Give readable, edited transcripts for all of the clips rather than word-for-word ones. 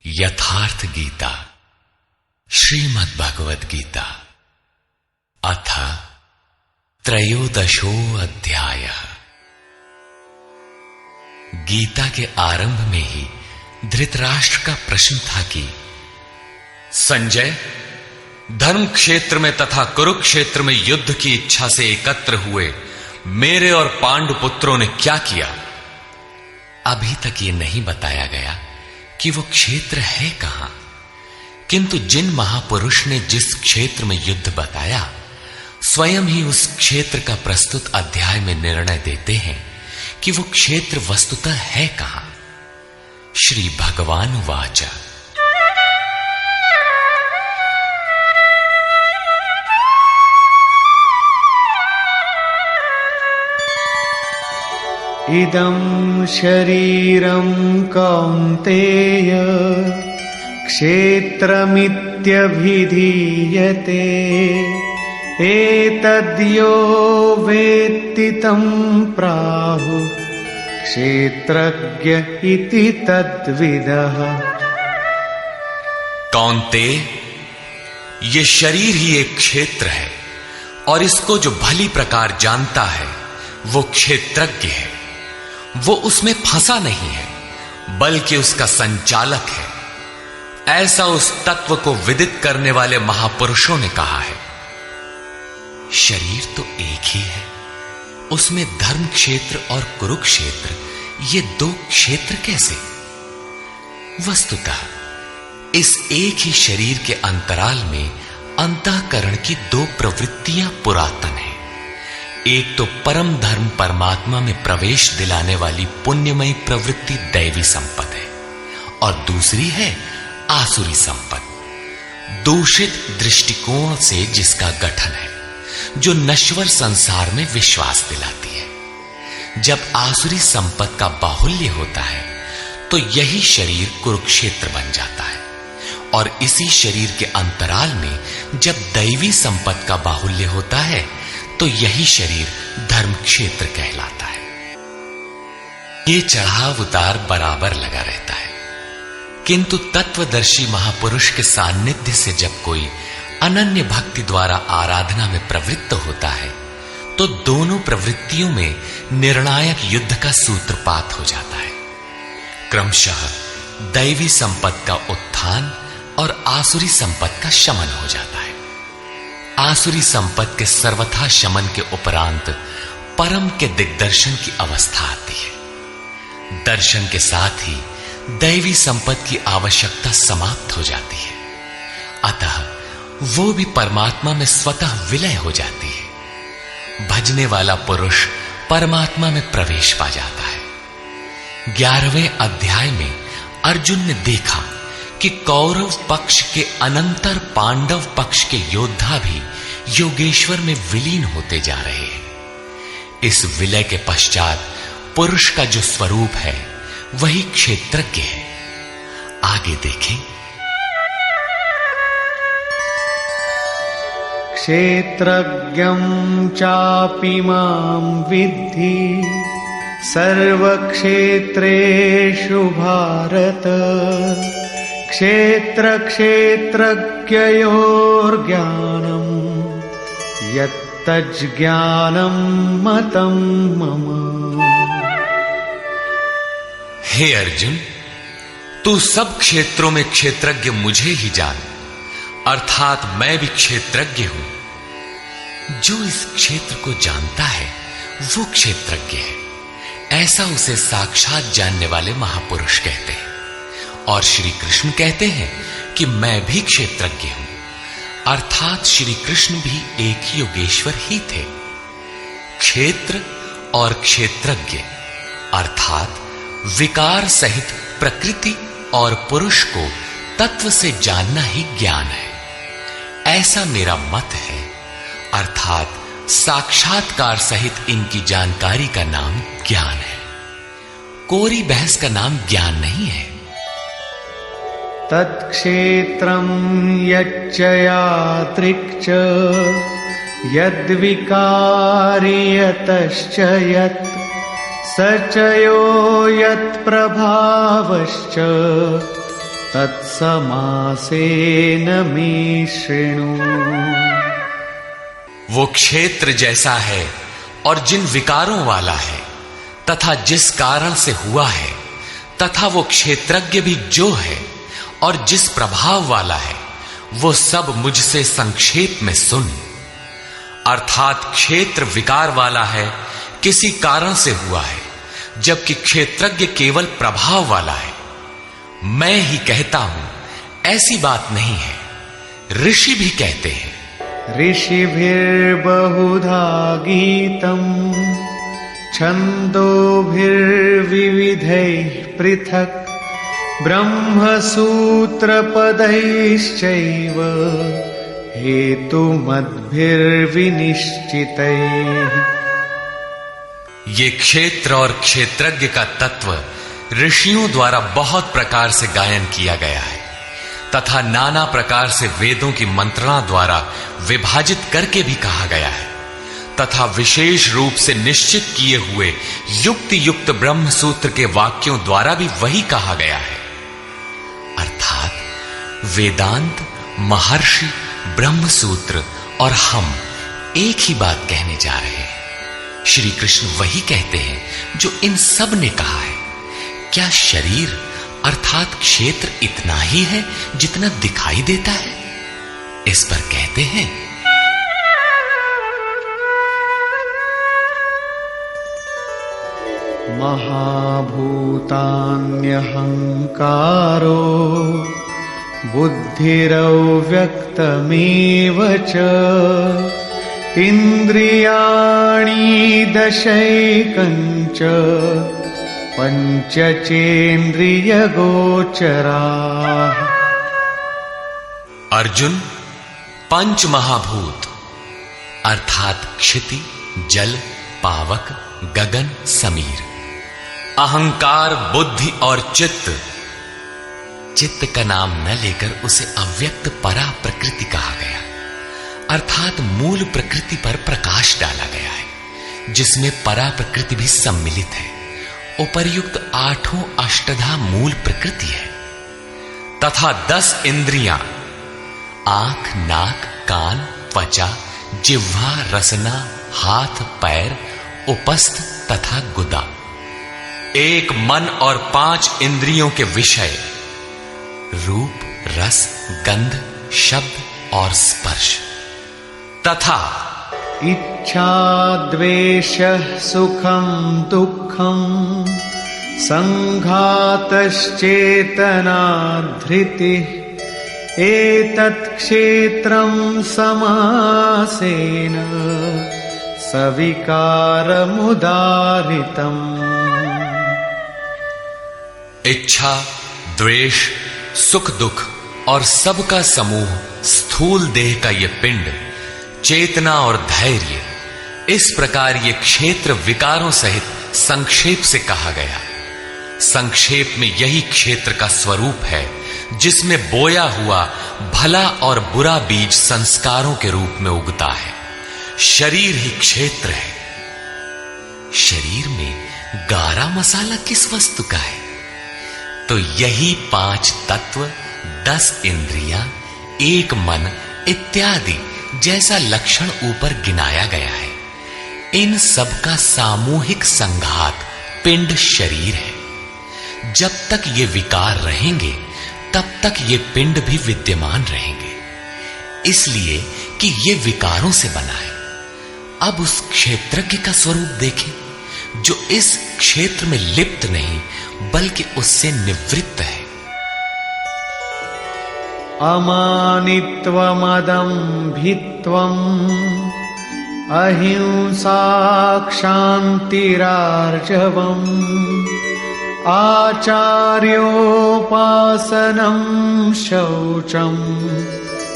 यथार्थ गीता श्रीमद् भगवद गीता अथ त्रयोदशो अध्यायः। गीता के आरंभ में ही धृतराष्ट्र का प्रश्न था कि संजय, धर्म क्षेत्र में तथा कुरुक्षेत्र में युद्ध की इच्छा से एकत्र हुए मेरे और पांडु पुत्रों ने क्या किया? अभी तक ये नहीं बताया गया कि वो क्षेत्र है कहां, किंतु जिन महापुरुष ने जिस क्षेत्र में युद्ध बताया, स्वयं ही उस क्षेत्र का प्रस्तुत अध्याय में निर्णय देते हैं कि वो क्षेत्र वस्तुतः है कहां। श्री भगवान उवाच। इदं शरीरं कौन्तेय क्षेत्रमित्यभिधीयते एतद्यो वेत्ति तं प्राहुः क्षेत्रज्ञ इति तद्विदः। कौन्तेय, ये शरीर ही एक क्षेत्र है और इसको जो भली प्रकार जानता है वो क्षेत्रज्ञ है। वो उसमें फंसा नहीं है बल्कि उसका संचालक है, ऐसा उस तत्व को विदित करने वाले महापुरुषों ने कहा है। शरीर तो एक ही है, उसमें धर्म क्षेत्र और कुरुक्षेत्र ये दो क्षेत्र कैसे? वस्तुतः इस एक ही शरीर के अंतराल में अंतःकरण की दो प्रवृत्तियां पुरातन हैं। एक तो परम धर्म परमात्मा में प्रवेश दिलाने वाली पुण्यमयी प्रवृत्ति दैवी संपत्ति है और दूसरी है आसुरी संपत्ति, दूषित दृष्टिकोण से जिसका गठन है, जो नश्वर संसार में विश्वास दिलाती है। जब आसुरी संपत्ति का बाहुल्य होता है तो यही शरीर कुरुक्षेत्र बन जाता है और इसी शरीर के अंतराल में जब दैवी संपत्ति का बाहुल्य होता है तो यही शरीर धर्म क्षेत्र कहलाता है। ये चढ़ाव उतार बराबर लगा रहता है, किंतु तत्वदर्शी महापुरुष के सान्निध्य से जब कोई अनन्य भक्ति द्वारा आराधना में प्रवृत्त होता है तो दोनों प्रवृत्तियों में निर्णायक युद्ध का सूत्रपात हो जाता है। क्रमशः दैवी संपत्ति का उत्थान और आसुरी संपत्ति का शमन हो जाता है। आसुरी संपत्ति के सर्वथा शमन के उपरांत परम के दिग्दर्शन की अवस्था आती है। दर्शन के साथ ही दैवी संपत्ति की आवश्यकता समाप्त हो जाती है, अतः वो भी परमात्मा में स्वतः विलय हो जाती है। भजने वाला पुरुष परमात्मा में प्रवेश पा जाता है। 11वें अध्याय में अर्जुन ने देखा कि कौरव पक्ष के अनंतर पांडव पक्ष के योद्धा भी योगेश्वर में विलीन होते जा रहे हैं। इस विलय के पश्चात पुरुष का जो स्वरूप है वही क्षेत्रज्ञ है। आगे देखें। क्षेत्रज्ञं चापि मां विद्धि सर्वक्षेत्रेषु भारत क्षेत्र क्षेत्रज्ञयोर्ज्ञानं यत्तज्ज्ञानं मतं मम। हे अर्जुन, तू सब क्षेत्रों में क्षेत्रज्ञ मुझे ही जान, अर्थात मैं भी क्षेत्रज्ञ हूं। जो इस क्षेत्र को जानता है वो क्षेत्रज्ञ है, ऐसा उसे साक्षात जानने वाले महापुरुष कहते हैं। और श्री कृष्ण कहते हैं कि मैं भी क्षेत्रज्ञ हूं, अर्थात श्री कृष्ण भी एक योगेश्वर ही थे। क्षेत्र और क्षेत्रज्ञ अर्थात विकार सहित प्रकृति और पुरुष को तत्व से जानना ही ज्ञान है, ऐसा मेरा मत है। अर्थात साक्षात्कार सहित इनकी जानकारी का नाम ज्ञान है, कोरी बहस का नाम ज्ञान नहीं है। तत्क्षेत्रं यच्च यादृक् च यद्विकारी यतश्च यत् स च यो यत्प्रभावश्च तत्समासेन मे शृणु। वो क्षेत्र जैसा है और जिन विकारों वाला है तथा जिस कारण से हुआ है, तथा वो क्षेत्रज्ञ भी जो है और जिस प्रभाव वाला है, वो सब मुझसे संक्षेप में सुन। अर्थात क्षेत्र विकार वाला है, किसी कारण से हुआ है, जबकि क्षेत्रज्ञ केवल प्रभाव वाला है। मैं ही कहता हूं, ऐसी बात नहीं है, ऋषि भी कहते हैं। ऋषिभिर्बहुधा गीतम् छन्दोभिर्विविधैः पृथक् ब्रह्मसूत्रपदैश्चैव हेतुमद्भिर्विनिश्चितैः। ये क्षेत्र और क्षेत्रज्ञ का तत्व ऋषियों द्वारा बहुत प्रकार से गायन किया गया है तथा नाना प्रकार से वेदों की मंत्रणा द्वारा विभाजित करके भी कहा गया है तथा विशेष रूप से निश्चित किए हुए युक्ति युक्त ब्रह्म सूत्र के वाक्यों द्वारा भी वही कहा गया है। अर्थात वेदांत, महर्षि, ब्रह्म सूत्र और हम एक ही बात कहने जा रहे हैं। श्री कृष्ण वही कहते हैं जो इन सब ने कहा है। क्या शरीर अर्थात क्षेत्र इतना ही है जितना दिखाई देता है? इस पर कहते हैं, महाभूतान्यहंकारो बुद्धिरव्यक्तमेव च इन्द्रियाणि दशैकञ्च पंचचेन्द्रियगोचराः। अर्जुन, पंच महाभूत अर्थात क्षिति, जल, पावक, गगन, समीर, अहंकार, बुद्धि और चित्त। चित्त का नाम न लेकर उसे अव्यक्त परा प्रकृति कहा गया, अर्थात मूल प्रकृति पर प्रकाश डाला गया है, जिसमें परा प्रकृति भी सम्मिलित है। उपर्युक्त आठों अष्टधा मूल प्रकृति है तथा 10 इंद्रियां आंख, नाक, कान, त्वचा, जिह्वा, रसना, हाथ, पैर, उपस्थ तथा गुदा। एक मन और 5 इंद्रियों के विषय रूप, रस, गंध, शब्द और स्पर्श तथा इच्छा, द्वेषः, सुखं दुःखं, संघातश्चेतना, धृतिः, एतत् क्षेत्रं समासेन सविकारमुदाहृतम्। इच्छा, द्वेष, सुख दुख और सबका समूह स्थूल देह का ये पिंड, चेतना और धैर्य, इस प्रकार ये क्षेत्र विकारों सहित संक्षेप से कहा गया। संक्षेप में यही क्षेत्र का स्वरूप है जिसमें बोया हुआ भला और बुरा बीज संस्कारों के रूप में उगता है। शरीर ही क्षेत्र है। शरीर में गारा मसाला किस वस्तु का है? तो यही 5 तत्व, 10 इंद्रियां, 1 मन इत्यादि जैसा लक्षण ऊपर गिनाया गया है। इन सब का सामूहिक संघात पिंड शरीर है। जब तक ये विकार रहेंगे तब तक ये पिंड भी विद्यमान रहेंगे, इसलिए कि ये विकारों से बना है। अब उस क्षेत्रज्ञ का स्वरूप देखें जो इस क्षेत्र में लिप्त नहीं बल्कि उससे निवृत्त है। अमानित्वमदम्भित्वम् अहिंसा क्षान्तिरार्जवम् आचार्योपासनं शौचं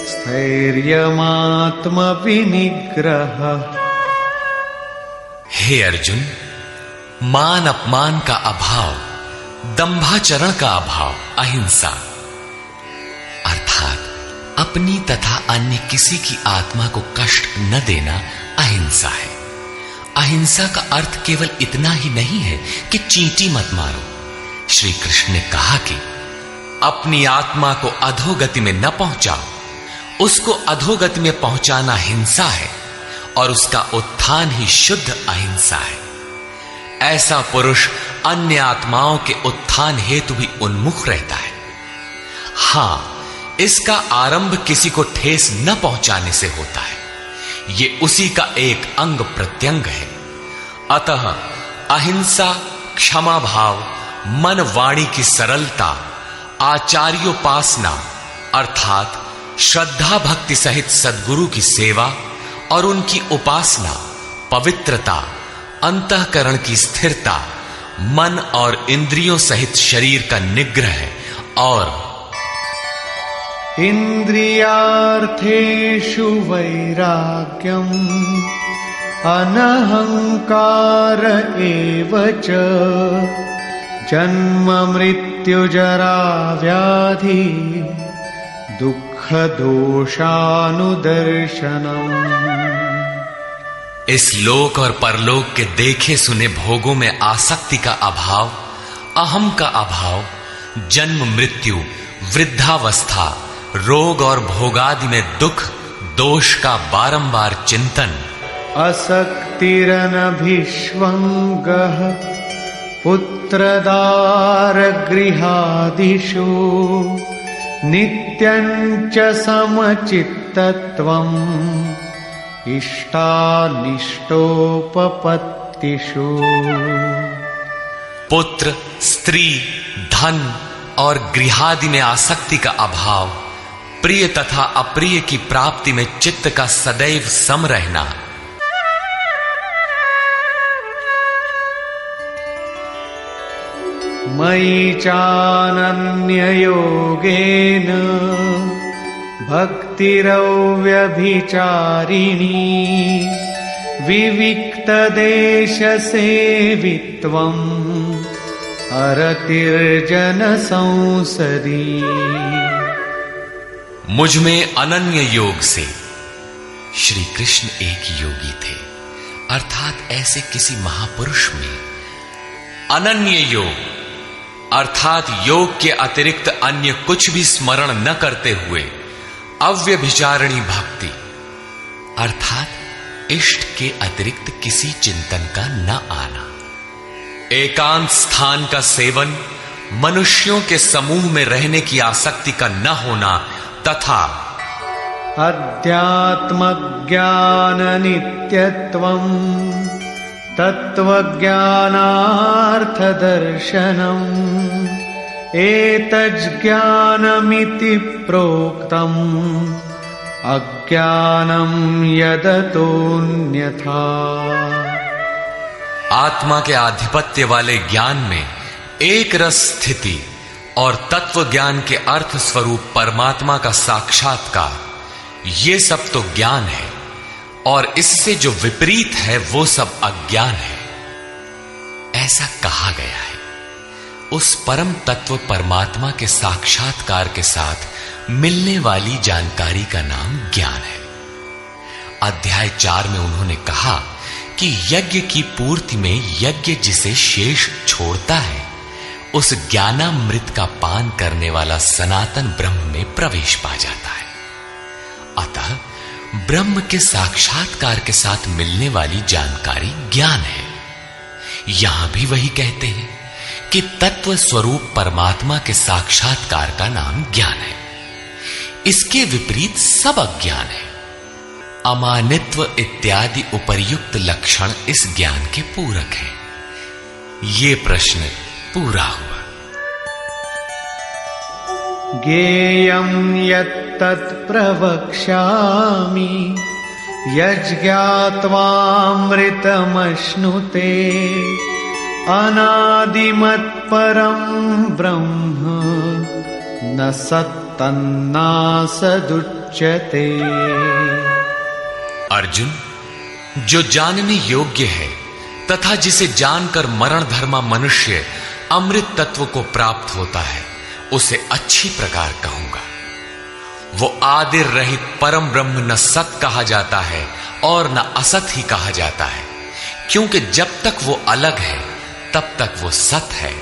स्थैर्यमात्मविनिग्रह। हे अर्जुन, मान अपमान का अभाव, दंभाचरण का अभाव अहिंसा अर्थात अपनी तथा अन्य किसी की आत्मा को कष्ट न देना अहिंसा है। अहिंसा का अर्थ केवल इतना ही नहीं है कि चींटी मत मारो। श्री कृष्ण ने कहा कि अपनी आत्मा को अधोगति में न पहुंचाओ। उसको अधोगति में पहुंचाना हिंसा है और उसका उत्थान ही शुद्ध अहिंसा है। ऐसा पुरुष अन्य आत्माओं के उत्थान हेतु भी उन्मुख रहता है। हां, इसका आरंभ किसी को ठेस न पहुंचाने से होता है। ये उसी का एक अंग प्रत्यंग है। अतः अहिंसा, क्षमा भाव, मन वाणी की सरलता, आचार्योपासना अर्थात श्रद्धा भक्ति सहित सद्गुरु की सेवा और उनकी उपासना, पवित्रता, अंतःकरण की स्थिरता, मन और इंद्रियों सहित शरीर का निग्रह और इंद्रियार्थेषु वैराग्यम अनहंकार एव च जन्म मृत्यु जरा व्याधि दुख दोषानुदर्शनम। इस लोक और परलोक के देखे सुने भोगों में आसक्ति का अभाव, अहम का अभाव, जन्म मृत्यु, वृद्धावस्था, रोग और भोगादि में दुख दोष का बारंबार चिंतन, असक्तिरनभिष्वङ्गः पुत्रदार गृहादिषु नित्यं च समचित्तत्वम् इष्टानिष्टोपपत्तिषु। पुत्र, स्त्री, धन और गृहादि में आसक्ति का अभाव, प्रिय तथा अप्रिय की प्राप्ति में चित्त का सदैव सम रहना, मयि चानन्ययोगेन भक्तिरव्यभिचारिणी विविक्तदेशसेवित्वम् अरतिर्जनसंसदि। मुझ में अनन्य योग से श्री कृष्ण एक योगी थे, अर्थात ऐसे किसी महापुरुष में अनन्य योग अर्थात योग के अतिरिक्त अन्य कुछ भी स्मरण न करते हुए अव्यभिचारिणी भक्ति अर्थात इष्ट के अतिरिक्त किसी चिंतन का न आना, एकांत स्थान का सेवन, मनुष्यों के समूह में रहने की आसक्ति का न होना तथा अध्यात्मज्ञान नित्यत्वम् तत्त्वज्ञानार्थदर्शनम् एतज्ज्ञानमिति प्रोक्तम् अज्ञानम् यदतोऽन्यथा। आत्मा के आधिपत्य वाले ज्ञान में एक रस स्थिति और तत्व ज्ञान के अर्थ स्वरूप परमात्मा का साक्षात्कार, ये सब तो ज्ञान है और इससे जो विपरीत है वो सब अज्ञान है। ऐसा कहा गया है। उस परम तत्व परमात्मा के साक्षात्कार के साथ मिलने वाली जानकारी का नाम ज्ञान है। अध्याय 4 में उन्होंने कहा कि यज्ञ की पूर्ति में यज्ञ जिसे शेष छोड़ता है उस ज्ञानामृत का पान करने वाला सनातन ब्रह्म में प्रवेश पा जाता है। अतः ब्रह्म के साक्षात्कार के साथ मिलने वाली जानकारी ज्ञान है। यहां भी वही कहते हैं कि तत्व स्वरूप परमात्मा के साक्षात्कार का नाम ज्ञान है। इसके विपरीत सब अज्ञान है। अमानित्व इत्यादि उपर्युक्त लक्षण इस ज्ञान के पूरक हैं। ये प्रश्न पूरा हुआ। ज्ञेयं यत्तत् प्रवक्ष्यामि यज्ञात्वामृतमश्नुते अनादिमत्परं ब्रह्म न सत्तन्नासदुच्यते। अर्जुन, जो जानने योग्य है तथा जिसे जानकर मरण धर्मा मनुष्य अमृत तत्व को प्राप्त होता है उसे अच्छी प्रकार कहूंगा। वो आदिर रहित परम ब्रह्म न सत कहा जाता है और न असत ही कहा जाता है, क्योंकि जब तक वो अलग है तब तक वो सत है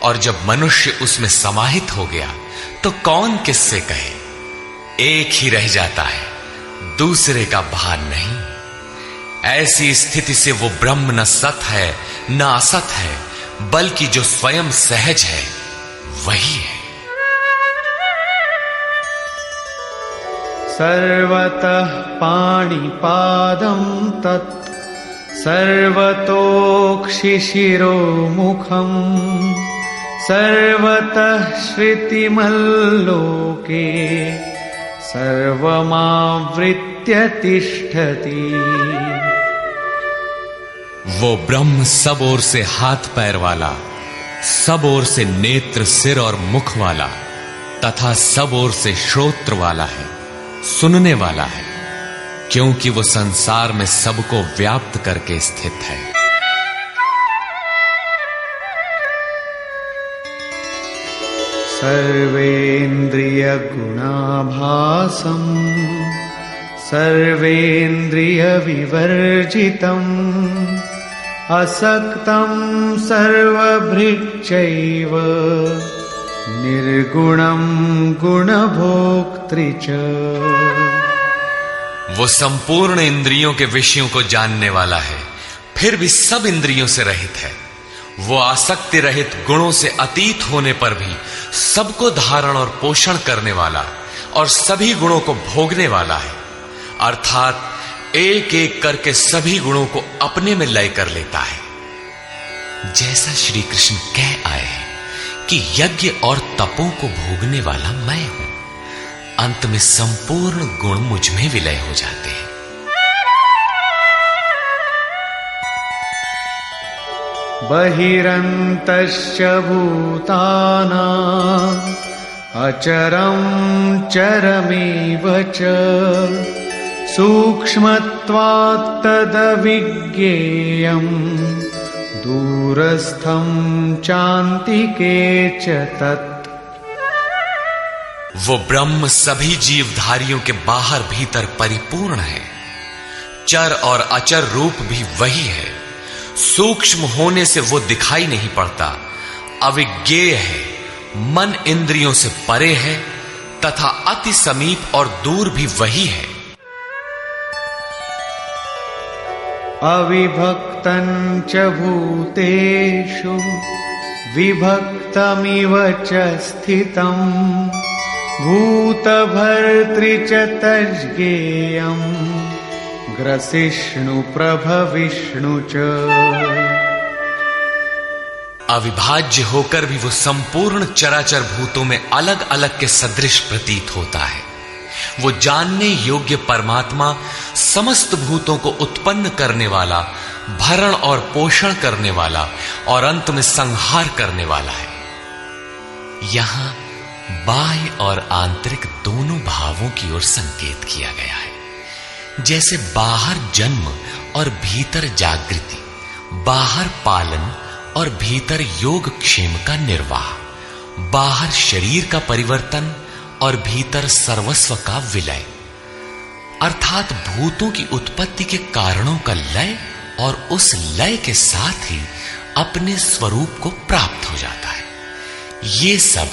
और जब मनुष्य उसमें समाहित हो गया तो कौन किससे कहे। एक ही रह जाता है, दूसरे का भान नहीं। ऐसी स्थिति से वो ब्रह्म न सत है न असत है, बल्कि जो स्वयं सहज है वही है। सर्वतः पाणिपादं तत् सर्वतोक्षिशिरोमुखं सर्वतः श्रुतिमल्लोके सर्वमावृत्य तिष्ठति। वो ब्रह्म सब ओर से हाथ पैर वाला, सब ओर से नेत्र सिर और मुख वाला तथा सब ओर से श्रोत्र वाला है, सुनने वाला है, क्योंकि वो संसार में सबको व्याप्त करके स्थित है। सर्वेन्द्रिय गुणाभासं सर्वेन्द्रिय विवर्जितम् असक्तं सर्वभृच्चैव निर्गुणं गुणभोक्तृ च। वो संपूर्ण इंद्रियों के विषयों को जानने वाला है, फिर भी सब इंद्रियों से रहित है। वो आसक्ति रहित गुणों से अतीत होने पर भी सबको धारण और पोषण करने वाला और सभी गुणों को भोगने वाला है, अर्थात एक एक करके सभी गुणों को अपने में लय कर लेता है। जैसा श्री कृष्ण कह आए हैं कि यज्ञ और तपों को भोगने वाला मैं हूं, अंत में संपूर्ण गुण मुझ में विलय हो जाते हैं। बहिरन्तश्च भूतानां अचरं चरमेव च सूक्ष्मत्वात् तदविज्ञेयं दूरस्थं चान्तिके च तत्। वो ब्रह्म सभी जीवधारियों के बाहर भीतर परिपूर्ण है। चर और अचर रूप भी वही है। सूक्ष्म होने से वो दिखाई नहीं पड़ता, अविज्ञेय है, मन इंद्रियों से परे है तथा अति समीप और दूर भी वही है। अविभक्तं च भूतेषु विभक्तमिव च स्थितं भूतभर्तृ च तज्ज्ञेयं ग्रसिष्णु प्रभविष्णु च। अविभाज्य होकर भी वो संपूर्ण चराचर भूतों में अलग अलग के सदृश प्रतीत होता है। वो जानने योग्य परमात्मा समस्त भूतों को उत्पन्न करने वाला, भरण और पोषण करने वाला और अंत में संहार करने वाला है। यहां बाह्य और आंतरिक दोनों भावों की ओर संकेत किया गया है। जैसे बाहर जन्म और भीतर जागृति, बाहर पालन और भीतर योग क्षेम का निर्वाह, बाहर शरीर का परिवर्तन और भीतर सर्वस्व का विलय, अर्थात भूतों की उत्पत्ति के कारणों का लय और उस लय के साथ ही अपने स्वरूप को प्राप्त हो जाता है। ये सब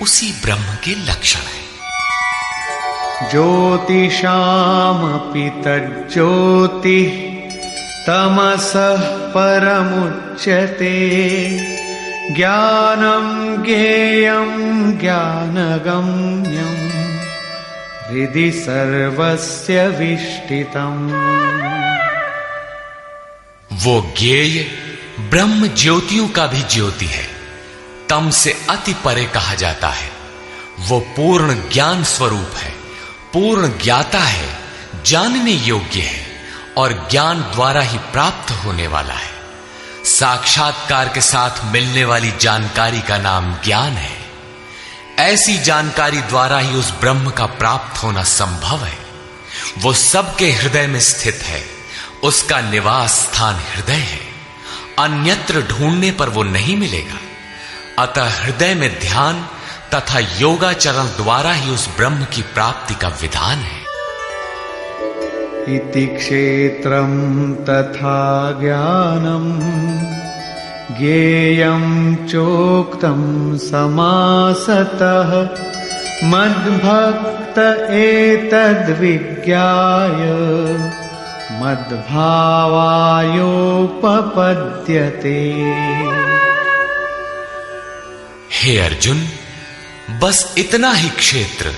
उसी ब्रह्म के लक्षण है। ज्योतिषामपि तज्ज्योतिः तमसः परमुच्यते ज्ञानं ज्ञेयं ज्ञानगम्यं हृदि सर्वस्य विष्ठितम्। वो ज्ञेय ब्रह्म ज्योतियों का भी ज्योति है, तम से अति परे कहा जाता है। वो पूर्ण ज्ञान स्वरूप है, पूर्ण ज्ञाता है, जानने योग्य है और ज्ञान द्वारा ही प्राप्त होने वाला है। साक्षात्कार के साथ मिलने वाली जानकारी का नाम ज्ञान है। ऐसी जानकारी द्वारा ही उस ब्रह्म का प्राप्त होना संभव है। वो सबके हृदय में स्थित है, उसका निवास स्थान हृदय है, अन्यत्र ढूंढने पर वो नहीं मिलेगा। अतः हृदय में ध्यान तथा योगाचरण द्वारा ही उस ब्रह्म की प्राप्ति का विधान है। इति क्षेत्रं तथा ज्ञानं ज्ञेयं चोक्तं समासतः मद्भक्त एतद्विज्ञाय मद्भावायोपपद्यते। हे अर्जुन, बस इतना ही क्षेत्र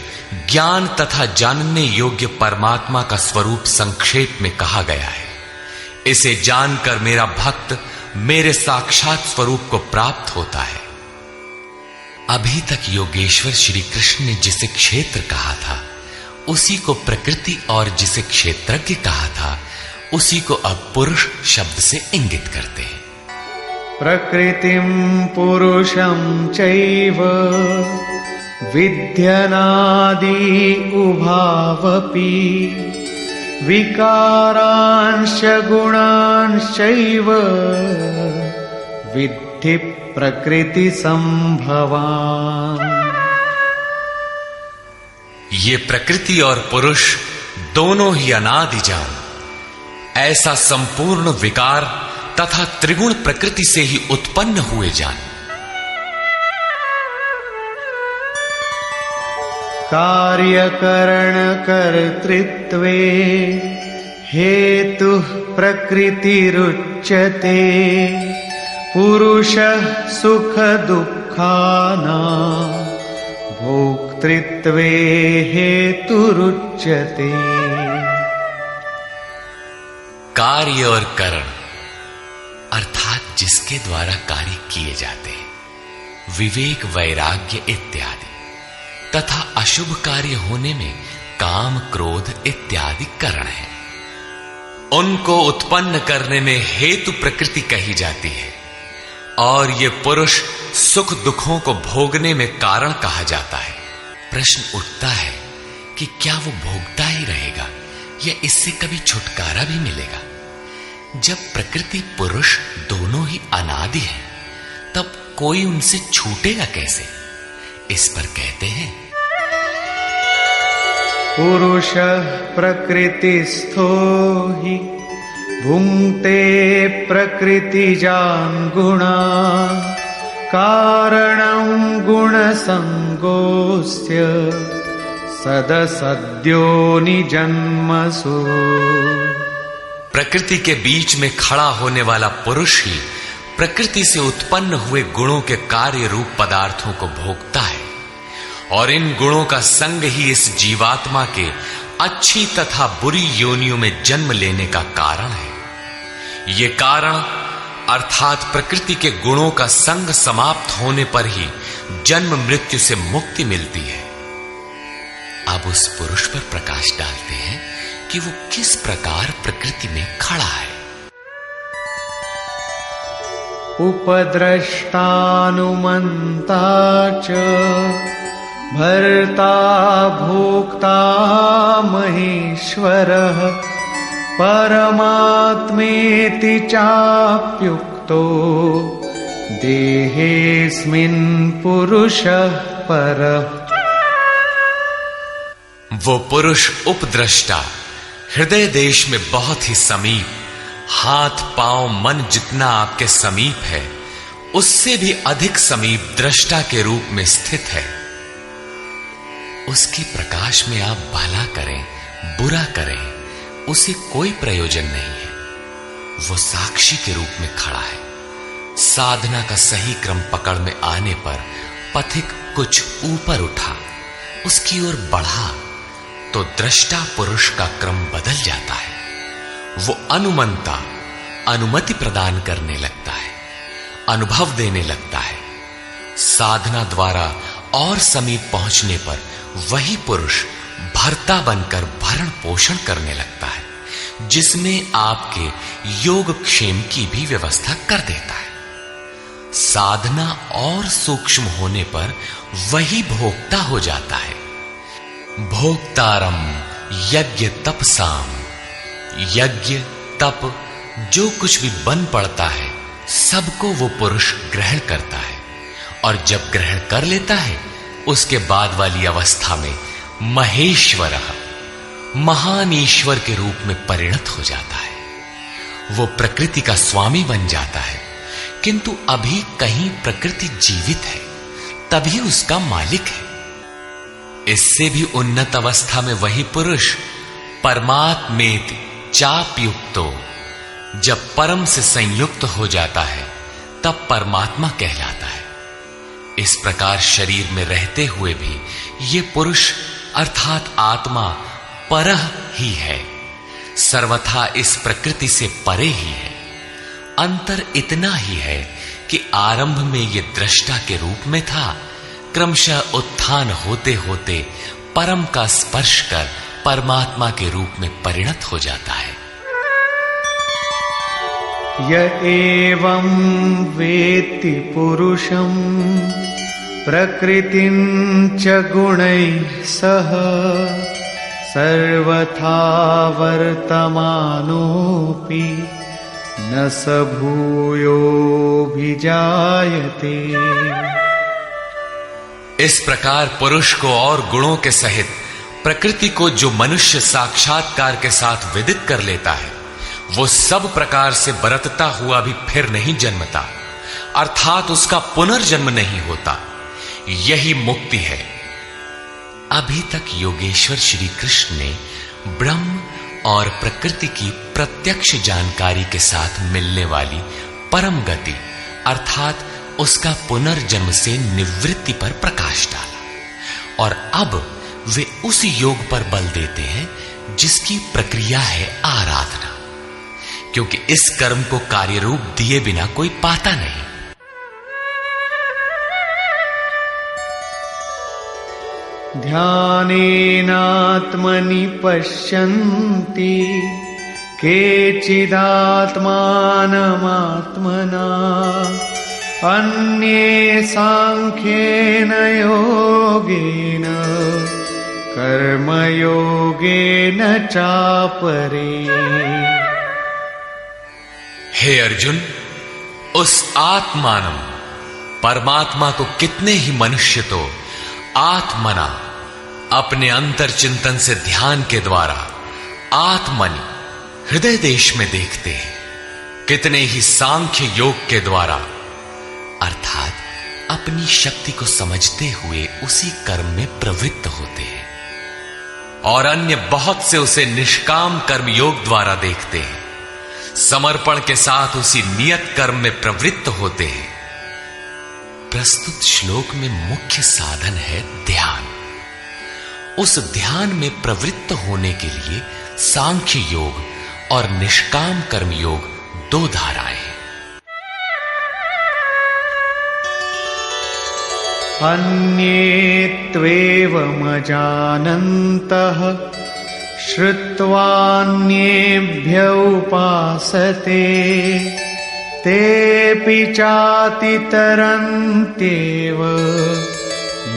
ज्ञान तथा जानने योग्य परमात्मा का स्वरूप संक्षेप में कहा गया है। इसे जानकर मेरा भक्त मेरे साक्षात स्वरूप को प्राप्त होता है। अभी तक योगेश्वर श्री कृष्ण ने जिसे क्षेत्र कहा था उसी को प्रकृति, और जिसे क्षेत्रज्ञ कहा था उसी को अब पुरुष शब्द से इंगित करते हैं। प्रकृतिं पुरुषं चैव विद्यनादि उभावपि विकारांश गुणांश्चैव विद्धि प्रकृति संभवान्। ये प्रकृति और पुरुष दोनों ही अनादि जान, ऐसा संपूर्ण विकार तथा त्रिगुण प्रकृति से ही उत्पन्न हुए जान। कार्यकरण कर्तृत्वे हेतुः प्रकृतिरुच्यते पुरुषः सुख दुःखानां भोक्तृत्वे हेतुरुच्यते। कार्य और करण अर्थात जिसके द्वारा कार्य किए जाते हैं, विवेक, वैराग्य इत्यादि, तथा अशुभ कार्य होने में काम, क्रोध इत्यादि कारण है। उनको उत्पन्न करने में हेतु प्रकृति कही जाती है, और ये पुरुष सुख दुखों को भोगने में कारण कहा जाता है। प्रश्न उठता है कि क्या वो भोगता ही रहेगा या इससे कभी छुटकारा भी मिलेगा? जब प्रकृति पुरुष दोनों ही अनादि हैं, तब कोई उनसे छूटेगा कैसे? इस पर कहते हैं, पुरुषः प्रकृतिस्थो हि भुङ्क्ते प्रकृतिजान् गुणान् कारणं गुणसङ्गोऽस्य सदसद्यो निजन्मसु। प्रकृति के बीच में खड़ा होने वाला पुरुष ही प्रकृति से उत्पन्न हुए गुणों के कार्य रूप पदार्थों को भोगता है, और इन गुणों का संग ही इस जीवात्मा के अच्छी तथा बुरी योनियों में जन्म लेने का कारण है। ये कारण अर्थात प्रकृति के गुणों का संग समाप्त होने पर ही जन्म मृत्यु से मुक्ति मिलती है। अब उस पुरुष पर प्रकाश डालते हैं कि वो किस प्रकार प्रकृति में खड़ा है। उपद्रष्टानुमन्ता च भर्ता भोक्ता महेश्वरः परमात्मेति चाप्युक्तो देहेऽस्मिन् पुरुषः परः। वो पुरुष उपद्रष्टा, हृदय देश में बहुत ही समीप, हाथ पांव मन जितना आपके समीप है उससे भी अधिक समीप दृष्टा के रूप में स्थित है। उसके प्रकाश में आप भला करें बुरा करें, उसे कोई प्रयोजन नहीं है। वो साक्षी के रूप में खड़ा है। साधना का सही क्रम पकड़ में आने पर पथिक कुछ ऊपर उठा, उसकी ओर बढ़ा तो दृष्टा पुरुष का क्रम बदल जाता है। वो अनुमंता अनुमति प्रदान करने लगता है, अनुभव देने लगता है। साधना द्वारा और समीप पहुंचने पर वही पुरुष भर्ता बनकर भरण पोषण करने लगता है, जिसमें आपके योगक्षेम की भी व्यवस्था कर देता है। साधना और सूक्ष्म होने पर वही भोक्ता हो जाता है। भोक्तारम यज्ञ तपसाम, यज्ञ तप जो कुछ भी बन पड़ता है सबको वो पुरुष ग्रहण करता है, और जब ग्रहण कर लेता है उसके बाद वाली अवस्था में महेश्वर, महान ईश्वर के रूप में परिणत हो जाता है। वो प्रकृति का स्वामी बन जाता है, किंतु अभी कहीं प्रकृति जीवित है तभी उसका मालिक है। इससे भी उन्नत अवस्था में वही पुरुष परमात्मेति चाप्युक्तो, जब परम से संयुक्त हो जाता है तब परमात्मा कहलाता है। इस प्रकार शरीर में रहते हुए भी ये पुरुष अर्थात आत्मा परह ही है, सर्वथा इस प्रकृति से परे ही है। अंतर इतना ही है कि आरंभ में ये दृष्टा के रूप में था, क्रमशः उत्थान होते होते परम का स्पर्श कर परमात्मा के रूप में परिणत हो जाता है। य एवं वेत्ति पुरुषं प्रकृतिं च गुणैः सह सर्वथा वर्तमानोऽपि न स भूयोऽभिजायते। इस प्रकार पुरुष को और गुणों के सहित प्रकृति को जो मनुष्य साक्षात्कार के साथ विदित कर लेता है, वो सब प्रकार से बरतता हुआ भी फिर नहीं जन्मता, अर्थात उसका पुनर्जन्म नहीं होता। यही मुक्ति है। अभी तक योगेश्वर श्री कृष्ण ने ब्रह्म और प्रकृति की प्रत्यक्ष जानकारी के साथ मिलने वाली परम गति अर्थात उसका पुनर्जन्म से निवृत्ति पर प्रकाश डाला, और अब वे उस योग पर बल देते हैं जिसकी प्रक्रिया है आराधना, क्योंकि इस कर्म को कार्य रूप दिए बिना कोई पाता नहीं। ध्यानेनात्मनि पश्यन्ति केचिदात्मानमात्मना अन्ये सांख्येन योगेन कर्मयोगेन चापरे। हे अर्जुन, उस आत्मानम परमात्मा को कितने ही मनुष्य तो आत्मना अपने अंतर चिंतन से ध्यान के द्वारा आत्मनि हृदय देश में देखते हैं, कितने ही सांख्य योग के द्वारा अर्थात अपनी शक्ति को समझते हुए उसी कर्म में प्रवृत्त होते हैं, और अन्य बहुत से उसे निष्काम कर्म योग द्वारा देखते हैं, समर्पण के साथ उसी नियत कर्म में प्रवृत्त होते हैं। प्रस्तुत श्लोक में मुख्य साधन है ध्यान। उस ध्यान में प्रवृत्त होने के लिए सांख्य योग और निष्काम कर्म योग दो धाराएं हैं। अन्ये त्वेवमजानन्तः श्रुत्वान्येभ्य उपासते तेऽपि चातितरन्त्येव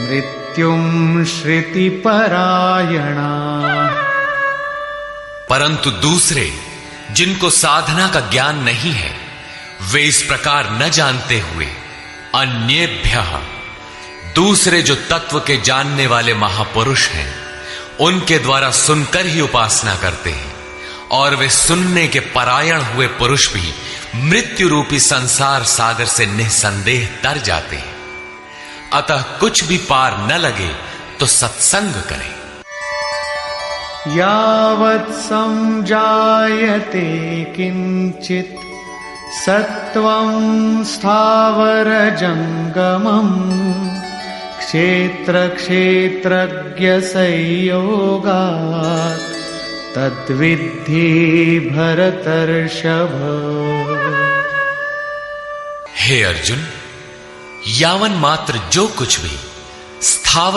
मृत्युं श्रुतिपरायणा। परंतु दूसरे जिनको साधना का ज्ञान नहीं है, वे इस प्रकार न जानते हुए अन्येभ्यः दूसरे जो तत्व के जानने वाले महापुरुष हैं उनके द्वारा सुनकर ही उपासना करते हैं, और वे सुनने के परायण हुए पुरुष भी मृत्यु रूपी संसार सागर से निसंदेह तर जाते हैं। अतः कुछ भी पार न लगे तो सत्संग करें। यावत् संजायते किंचित सत्वं स्थावर जंगमम् क्षेत्र क्षेत्रज्ञ संयोगात् तद्विद्धि भरतर्षभ। हे अर्जुन, यावन मात्र जो कुछ भी स्थावर